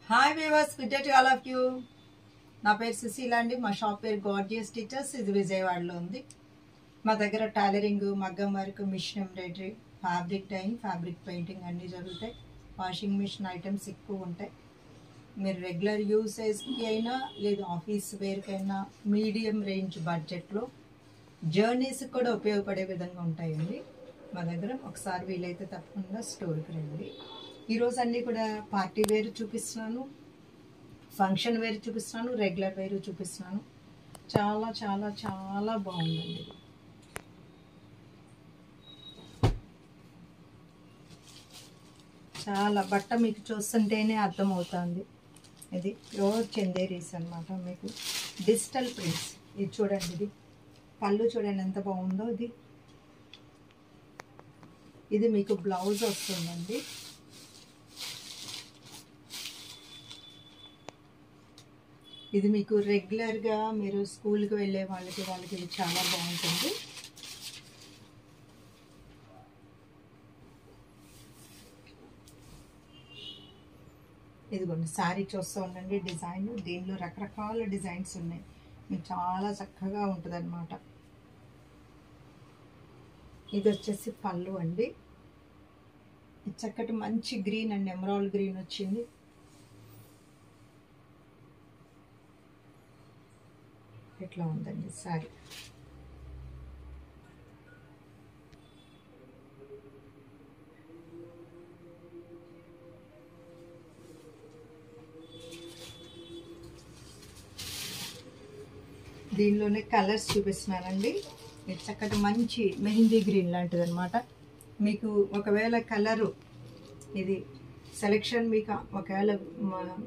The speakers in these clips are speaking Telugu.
Hi viewers, good day to all of you. నా పేరు సుశీల అండి. మా షాప్ పేరు గార్జియస్ టీచర్స్. ఇది విజయవాడలో ఉంది. మా దగ్గర టైలరింగ్, మగ్గం work, machine embroidery, fabric dyeing, fabric painting అన్నీ జరుగుతాయి. వాషింగ్ మిషన్ ఐటమ్స్ ఎక్కువ ఉంటాయి. మీరు రెగ్యులర్ యూసేజ్కి అయినా లేదు ఆఫీస్ వేర్కైనా మీడియం రేంజ్ బడ్జెట్లో జర్నీస్కి కూడా ఉపయోగపడే విధంగా ఉంటాయండి మా దగ్గర. ఒకసారి వీలైతే తప్పకుండా స్టోర్కి రండి. ఈరోజు అన్నీ కూడా పార్టీ వేర్ చూపిస్తున్నాను, ఫంక్షన్ వేర్ చూపిస్తున్నాను, రెగ్యులర్ వేర్ చూపిస్తున్నాను. చాలా చాలా చాలా బాగుందండి. చాలా బట్ట మీకు చూస్తుంటేనే అర్థమవుతుంది. ఇది ప్యూర్ చందేరీస్ అనమాట. మీకు డిజిటల్ ప్రింట్స్. ఇది చూడండి, ఇది పళ్ళు చూడండి ఎంత బాగుందో. ఇది మీకు బ్లౌజ్ వస్తుందండి. ఇది మీకు రెగ్యులర్గా మీరు స్కూల్కి వెళ్ళే వాళ్ళకి ఇది చాలా బాగుంటుంది. ఇదిగోండి శారీ చూస్తూ ఉండండి. డిజైన్ దీనిలో రకరకాల డిజైన్స్ ఉన్నాయి. మీకు చాలా చక్కగా ఉంటుంది అన్నమాట. ఇది వచ్చేసి పళ్ళు అండి. చక్కటి మంచి గ్రీన్ అండి, ఎమరాల్డ్ గ్రీన్ వచ్చింది. ఇట్లా ఉందండి శారీ. దీనిలోనే కలర్స్ చూపిస్తున్నానండి. ఇది చక్కటి మంచి మెహందీ గ్రీన్ లాంటిది అనమాట. మీకు ఒకవేళ కలరు ఇది సెలెక్షన్ మీకు ఒకవేళ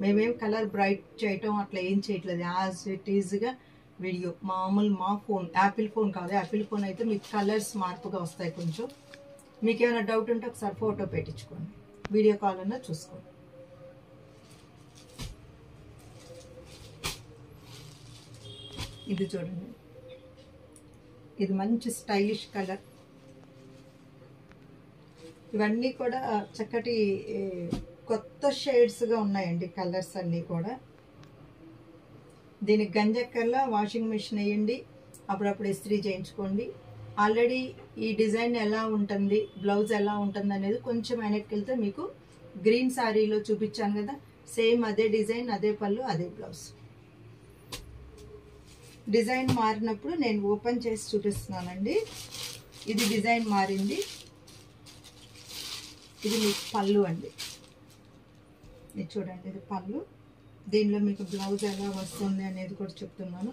మేమేం కలర్ బ్రైట్ చేయటం అట్లా ఏం చేయట్లేదు. యాజ్ ఇట్ ఈజ్గా వీడియో మామూలు మా ఫోన్, యాపిల్ ఫోన్ కాదు. యాపిల్ ఫోన్ అయితే మీకు కలర్స్ మార్పుగా వస్తాయి. కొంచెం మీకు ఏమైనా డౌట్ ఉంటే ఒకసారి ఫోటో పెట్టించుకోండి, వీడియో కాల్ అన్నా చూసుకోండి. ఇది చూడండి, ఇది మంచి స్టైలిష్ కలర్. ఇవన్నీ కూడా చక్కటి కొత్త షేడ్స్గా ఉన్నాయండి కలర్స్ అన్నీ కూడా. దీనికి గంజక్కర్లా వాషింగ్ మిషన్ వేయండి, అప్పుడప్పుడు ఇస్త్రీ చేయించుకోండి. ఆల్రెడీ ఈ డిజైన్ ఎలా ఉంటుంది, బ్లౌజ్ ఎలా ఉంటుంది అనేది కొంచెం వెనక్కి వెళ్తే మీకు గ్రీన్ శారీలో చూపించాను కదా, సేమ్ అదే డిజైన్, అదే పళ్ళు, అదే బ్లౌజ్. డిజైన్ మారినప్పుడు నేను ఓపెన్ చేసి చూపిస్తున్నానండి. ఇది డిజైన్ మారింది. ఇది మీకు పళ్ళు అండి. ఇది చూడండి, ఇది పళ్ళు. దీనిలో మీకు బ్లౌజ్ ఎలా వస్తుంది అనేది కూడా చెప్తున్నాను.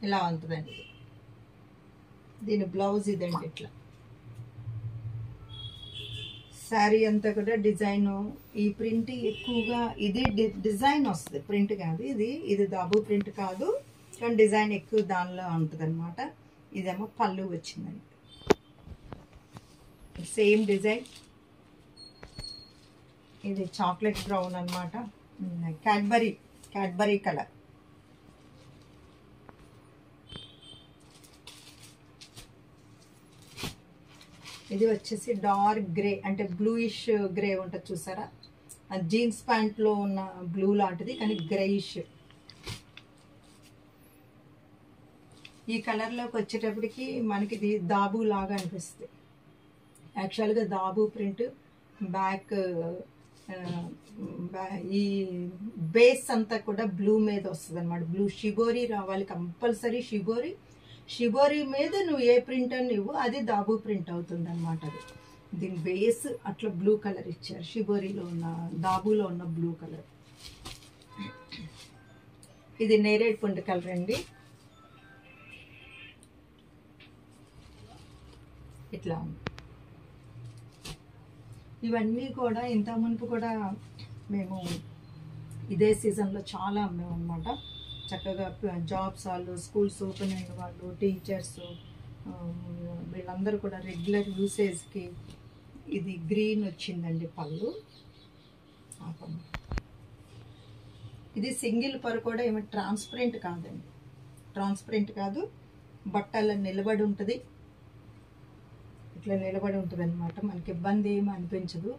ఇలా ఉంటుందండి. దీని బ్లౌజ్ ఇదండి. ఇట్లా శారీ అంతా కూడా డిజైన్. ఈ ప్రింట్ ఎక్కువగా ఇది డిజైన్ వస్తుంది, ప్రింట్ కాదు. ఇది దాబు ప్రింట్ కాదు, కానీ డిజైన్ ఎక్కువ దానిలో ఉంటుంది అనమాట. ఇదేమో పళ్ళు వచ్చిందండి, సేమ్ డిజైన్. ఇది చాక్లెట్ బ్రౌన్ అనమాట, క్యాడ్బరీ కలర్. ఇది వచ్చేసి డార్క్ గ్రే, అంటే బ్లూయిష్ గ్రే ఉంటుంది చూసారా, జీన్స్ ప్యాంట్లో ఉన్న బ్లూ లాంటిది కానీ గ్రేయిష్. ఈ కలర్లోకి వచ్చేటప్పటికి మనకి ఇది దాబు లాగా అనిపిస్తుంది. యాక్చువల్గా దాబు ప్రింట్ బ్యాక్ ఈ బేస్ అంతా కూడా బ్లూ మీద వస్తుంది అనమాట. బ్లూ షిబోరి రావాలి కంపల్సరీ. షిబోరి మీద నువ్వు ఏ ప్రింట్ అని నువ్వు అది దాబు ప్రింట్ అవుతుంది అనమాట. అది దీని బేస్ అట్లా బ్లూ కలర్ ఇచ్చారు. షిబోరిలో ఉన్న దాబులో ఉన్న బ్లూ కలర్. ఇది నేరేడ్ పండు కలర్ అండి. ఇట్లా ఉంది. ఇవన్నీ కూడా ఇంత మునుపు కూడా మేము ఇదే సీజన్లో చాలా అమ్మాము అనమాట. చక్కగా జాబ్స్ వాళ్ళు, స్కూల్స్ ఓపెన్ అయిన వాళ్ళు, టీచర్స్, వీళ్ళందరూ కూడా రెగ్యులర్ యూసేజ్కి. ఇది గ్రీన్ వచ్చిందండి పళ్ళు. ఇది సింగిల్ పర్ కూడా ఏమి ట్రాన్స్పరెంట్ కాదండి, ట్రాన్స్పరెంట్ కాదు. బట్టల నిలబడి ఉంటుంది, ఇట్లా నిలబడి ఉంటుంది అనమాట. మనకి ఇబ్బంది ఏమి అనిపించదు,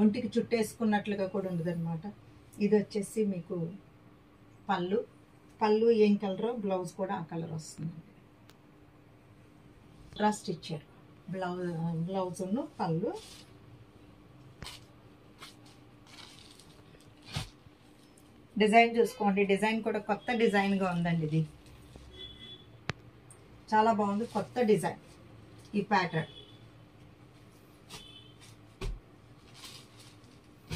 ఒంటికి చుట్టేసుకున్నట్లుగా కూడా ఉండదు అనమాట. ఇది వచ్చేసి మీకు పళ్ళు. పళ్ళు ఏం కలరో బ్లౌజ్ కూడా ఆ కలర్ వస్తుంది. డ్రెస్ ఇచ్చారు బ్లౌజును పళ్ళు. డిజైన్ చూసుకోండి, డిజైన్ కూడా కొత్త డిజైన్గా ఉందండి. ఇది చాలా బాగుంది, కొత్త డిజైన్ ఈ ప్యాటర్న్.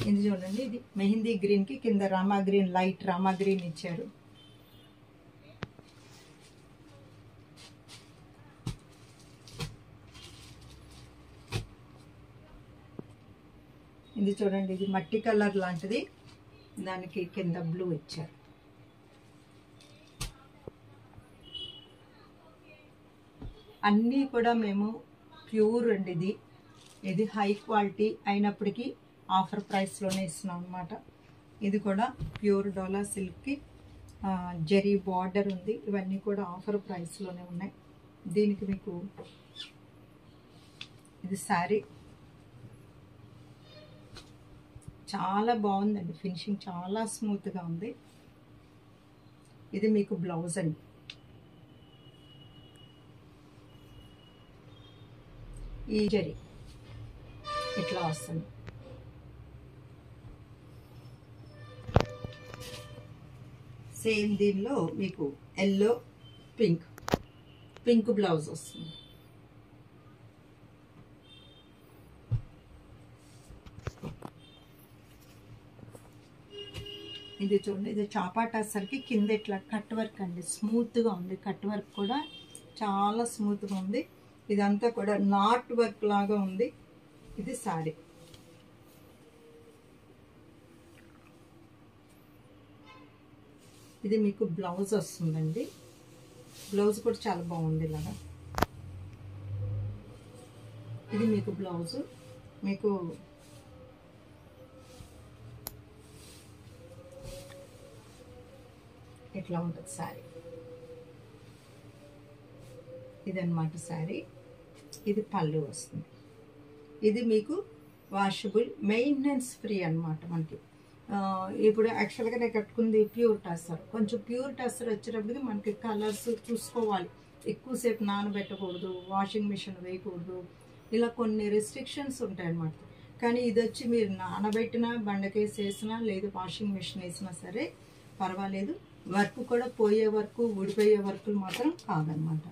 ఇది చూడండి, ఇది మెహందీ గ్రీన్కి కింద Rama green, light Rama green ఇచ్చారు. ఇది చూడండి, ఇది మట్టి కలర్ లాంటిది, దానికి కింద బ్లూ ఇచ్చారు. అన్నీ కూడా మేము ప్యూర్ అండి. ఇది హై క్వాలిటీ అయినప్పటికీ ఆఫర్ ప్రైస్లోనే ఇస్తున్నాం అనమాట. ఇది కూడా ప్యూర్ డోలా సిల్క్కి జరీ బార్డర్ ఉంది. ఇవన్నీ కూడా ఆఫర్ ప్రైస్లోనే ఉన్నాయి. దీనికి మీకు ఇది శారీ చాలా బాగుందండి, ఫినిషింగ్ చాలా స్మూత్గా ఉంది. ఇది మీకు బ్లౌజ్ అండి. ఈ జరీ ఇట్లా వస్తుంది. సేమ్ దీనిలో మీకు ఎల్లో పింక్ బ్లౌజ్ వస్తుంది. ఇది చూడండి, ఇది చాపాటేసరికి కింద ఇట్లా కట్ వర్క్ అండి, స్మూత్గా ఉంది. కట్ వర్క్ కూడా చాలా స్మూత్గా ఉంది. ఇదంతా కూడా నాట్ వర్క్ లాగా ఉంది. ఇది సారీ. ఇది మీకు బ్లౌజ్ వస్తుందండి. బ్లౌజ్ కూడా చాలా బాగుంది ఇలాగా. ఇది మీకు బ్లౌజ్, మీకు ఇట్లా ఉంటుంది శారీ. ఇదన్నమాట శారీ. ఇది పళ్ళు వస్తుంది. ఇది మీకు వాషబుల్, మెయింటెనెన్స్ ఫ్రీ అనమాట. మనకి ఇప్పుడు యాక్చువల్గా నేను కట్టుకుంది ప్యూర్ టస్సర్. కొంచెం ప్యూర్ టస్సర్ వచ్చేటప్పటికి మనకి కలర్స్ చూసుకోవాలి, ఎక్కువసేపు నానబెట్టకూడదు, వాషింగ్ మిషన్ వేయకూడదు, ఇలా కొన్ని రెస్ట్రిక్షన్స్ ఉంటాయి అన్నమాట. కానీ ఇది వచ్చి మీరు నానబెట్టినా, బండకేసి వేసినా, లేదు వాషింగ్ మిషన్ వేసినా సరే పర్వాలేదు. వర్క్ కూడా పోయే వరకు, ఊడిపోయే వర్కులు మాత్రం కాదనమాట.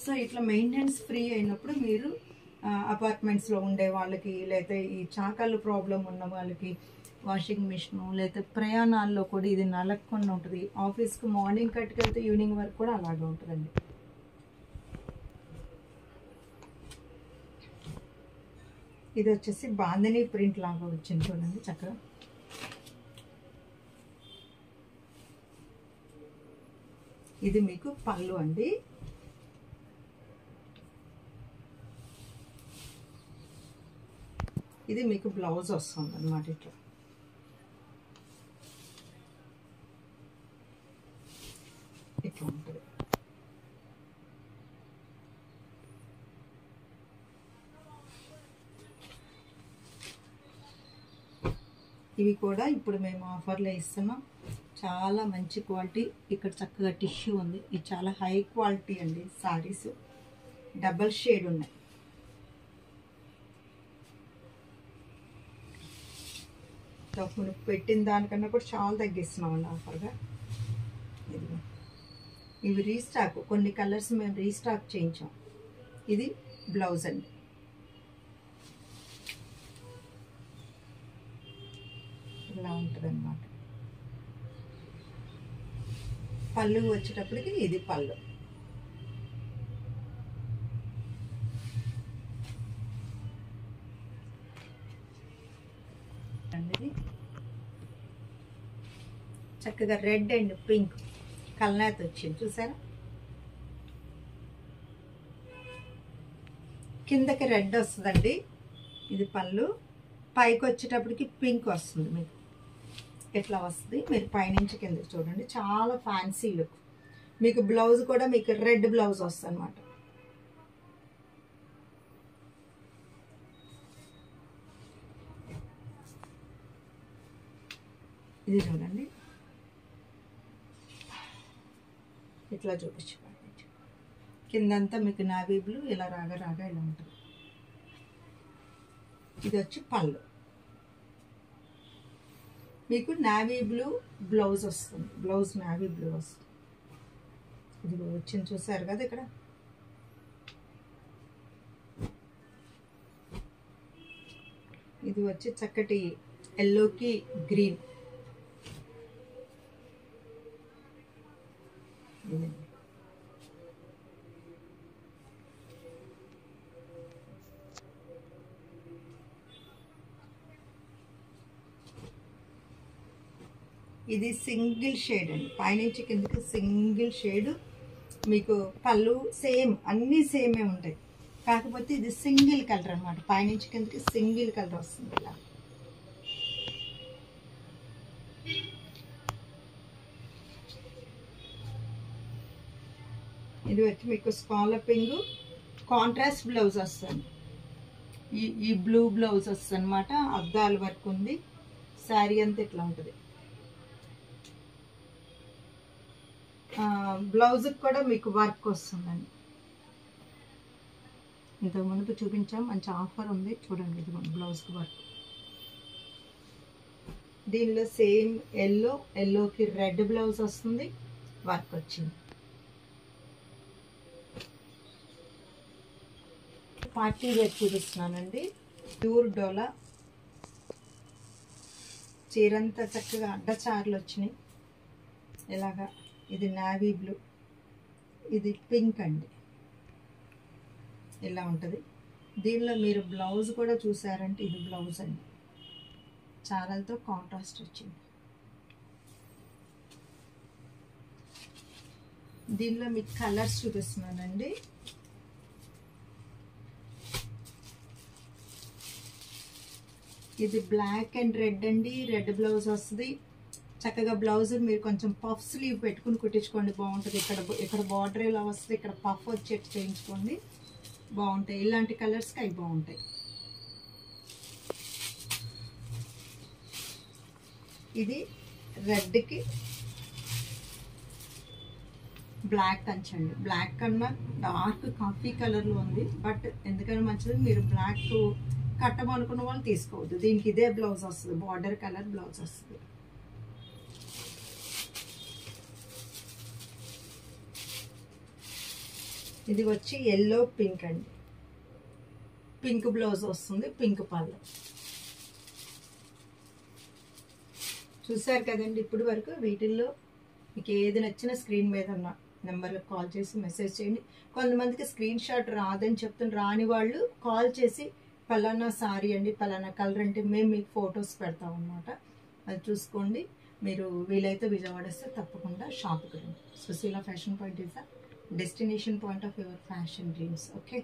సో ఇట్లా మెయింటెనెన్స్ ఫ్రీ అయినప్పుడు మీరు అపార్ట్మెంట్స్లో ఉండే వాళ్ళకి, లేకపోతే ఈ చాకళ్ళు ప్రాబ్లం ఉన్న వాళ్ళకి వాషింగ్ మిషను, లేకపోతే ప్రయాణాల్లో కూడా ఇది నలగకుండా ఉంటుంది. ఆఫీస్కి మార్నింగ్ కట్టుకెళ్తే ఈవినింగ్ వరకు కూడా అలాగే ఉంటుందండి. ఇది వచ్చేసి బాందిని ప్రింట్ లాగా వచ్చింది చూడండి చక్కగా. ఇది మీకు పళ్ళు అండి. ఇది మీకు బ్లౌజ్ వస్తుంది అన్నమాట. ఇట్లా ఉంటుంది. ఇవి కూడా ఇప్పుడు మేము ఆఫర్లో ఇస్తున్నాం. చాలా మంచి క్వాలిటీ. ఇక్కడ చక్కగా టిష్యూ ఉంది. ఇది చాలా హై క్వాలిటీ అండి. సారీస్ డబల్ షేడ్ ఉన్నాయి. మనం పెట్టిన దానికన్నా కూడా చాలా తగ్గిస్తున్నామండి ఆఫర్గా. ఇవి రీస్టాక్, కొన్ని కలర్స్ మేము రీస్టాక్ చేయించాం. ఇది బ్లౌజ్ అండి. ఇలా ఉంటుంది అన్నమాట. పళ్ళు వచ్చేటప్పటికి ఇది పళ్ళు. చక్కగా రెడ్ అండ్ పింక్ కల్నేత వచ్చింది చూసారా. కిందకి రెడ్ వస్తుందండి. ఇది పళ్ళు. పైకి వచ్చేటప్పటికి పింక్ వస్తుంది. మీకు ఇట్లా వస్తుంది. మీరు పైనుంచి కిందకి చూడండి. చాలా ఫ్యాన్సీ లుక్. మీకు బ్లౌజ్ కూడా మీకు రెడ్ బ్లౌజ్ వస్తుంది అనమాట. ఇది చూడండి, ఇట్లా చూపించు. కిందంతా మీకు నావీ బ్లూ ఇలా రాగా ఇలా ఉంటుంది. ఇది వచ్చి పళ్ళు, మీకు నావీ బ్లూ బ్లౌజ్ వస్తుంది. బ్లౌజ్ నావీ బ్లూ వస్తుంది. ఇది వచ్చింది చూసారు కదా ఇక్కడ. ఇది వచ్చి చక్కటి ఎల్లోకి గ్రీన్. ఇది సింగిల్ షేడ్ అండి, పైనుంచి కిందకి సింగిల్ షేడ్. మీకు పళ్ళు సేమ్, అన్నీ సేమే ఉంటాయి, కాకపోతే ఇది సింగిల్ కలర్ అనమాట. పైనుంచి కిందకి సింగిల్ కలర్ వస్తుంది ఇలా. ఇది వచ్చి మీకు స్కాలపింగ్ కాంట్రాస్ట్ బ్లౌజ్ వస్తుంది. ఈ బ్లూ బ్లౌజ్ వస్తుంది అనమాట. అద్దాల వర్క్ ఉంది. శారీ అంతా ఇట్లా ఉంటుంది. బ్లౌజ్కి కూడా మీకు వర్క్ వస్తుందండి. ఇంతకు ముందు చూపించాం, మంచి ఆఫర్ ఉంది చూడండి. ఇది బ్లౌజ్కి వర్క్. దీనిలో సేమ్ ఎల్లోకి రెడ్ బ్లౌజ్ వస్తుంది, వర్క్ వచ్చింది. పార్టీ వేర్ చూపిస్తున్నానండి. ప్యూర్ డోలా చీరంతా చక్కగా అడ్డచారులు వచ్చినాయి ఇలాగా. ఇది నావీ బ్లూ, ఇది పింక్ అండి, ఇలా ఉంటుంది. దీనిలో మీరు బ్లౌజ్ కూడా చూసారంటే ఇది బ్లౌజ్ అండి, చారలతో కాంట్రాస్ట్ వచ్చింది. దీనిలో మీకు కలర్స్ చూపిస్తున్నానండి. ఇది బ్లాక్ అండ్ రెడ్ అండి. రెడ్ బ్లౌజ్ వస్తుంది. చక్కగా బ్లౌజ్ మీరు కొంచెం పఫ్ స్లీవ్ పెట్టుకుని కుట్టించుకోండి, బాగుంటుంది. ఇక్కడ బార్డర్ ఇలా వస్తుంది, ఇక్కడ పఫ్ వచ్చేట్టు చేయించుకోండి, బాగుంటాయి. ఇలాంటి కలర్స్కి అవి బాగుంటాయి. ఇది రెడ్కి బ్లాక్ కంచండి. బ్లాక్ కన్నా డార్క్ కాఫీ కలర్లో ఉంది, బట్ ఎందుకని మంచిది, మీరు బ్లాక్ కట్టమనుకున్న వాళ్ళు తీసుకోవద్దు. దీనికి ఇదే బ్లౌజ్ వస్తుంది, బార్డర్ కలర్ బ్లౌజ్ వస్తుంది. ఇది వచ్చి ఎల్లో పింక్ అండి. పింక్ బ్లౌజ్ వస్తుంది, పింక్ పళ్ళు. చూసారు కదండి ఇప్పటి వరకు. వీటిల్లో మీకు ఏది నచ్చినా స్క్రీన్ మీద ఉన్న నెంబర్లకు కాల్ చేసి మెసేజ్ చేయండి. కొంతమందికి స్క్రీన్ షాట్ రాదని చెప్తున్న రాని వాళ్ళు కాల్ చేసి పలానా సారీ అండి, పలానా కలర్ అంటే మేము మీకు ఫొటోస్ పెడతాం అన్నమాట. అది చూసుకోండి. మీరు వీలైతే విజయవాడ వస్తే తప్పకుండా షాప్కి రండి. Sushila fashion point is the destination point of your fashion dreams. Okay.